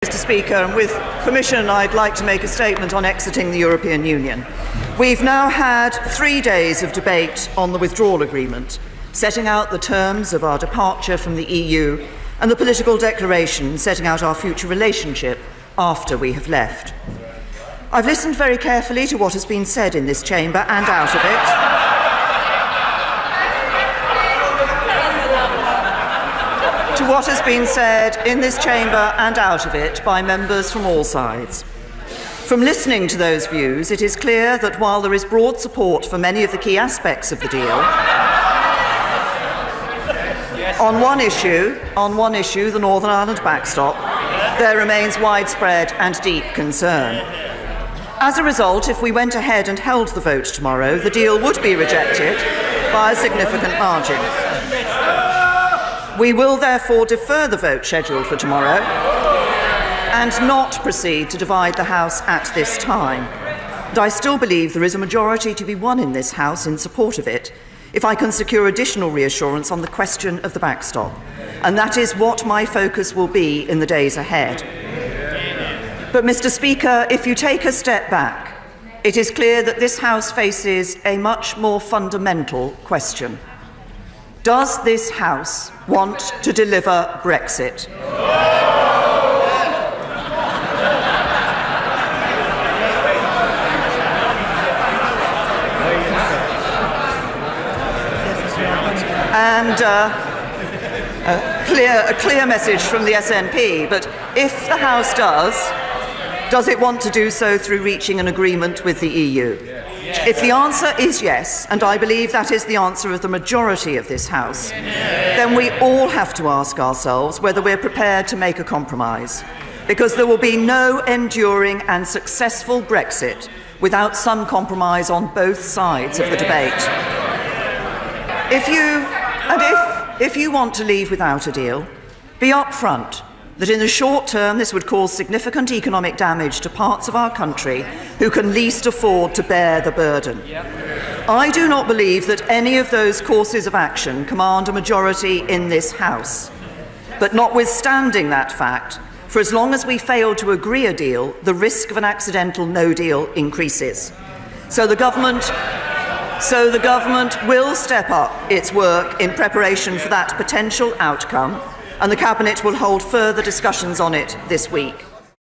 Mr. Speaker, and with permission, I'd like to make a statement on exiting the European Union. We've now had 3 days of debate on the withdrawal agreement, setting out the terms of our departure from the EU and the political declaration setting out our future relationship after we have left. I've listened very carefully to what has been said in this chamber and out of it. To what has been said in this chamber and out of it by members from all sides. From listening to those views, it is clear that while there is broad support for many of the key aspects of the deal, on one issue, the Northern Ireland backstop, there remains widespread and deep concern. As a result, if we went ahead and held the vote tomorrow, the deal would be rejected by a significant margin. We will therefore defer the vote scheduled for tomorrow and not proceed to divide the House at this time. And I still believe there is a majority to be won in this House in support of it if I can secure additional reassurance on the question of the backstop. And that is what my focus will be in the days ahead. But, Mr. Speaker, if you take a step back, it is clear that this House faces a much more fundamental question. Does this House want to deliver Brexit? And a clear message from the SNP, but if the House does it want to do so through reaching an agreement with the EU? If the answer is yes, and I believe that is the answer of the majority of this House, then we all have to ask ourselves whether we're prepared to make a compromise, because there will be no enduring and successful Brexit without some compromise on both sides of the debate. If you want to leave without a deal, be upfront that in the short term this would cause significant economic damage to parts of our country who can least afford to bear the burden. I do not believe that any of those courses of action command a majority in this House. But notwithstanding that fact, for as long as we fail to agree a deal, the risk of an accidental no deal increases. So the government will step up its work in preparation for that potential outcome, and the Cabinet will hold further discussions on it this week.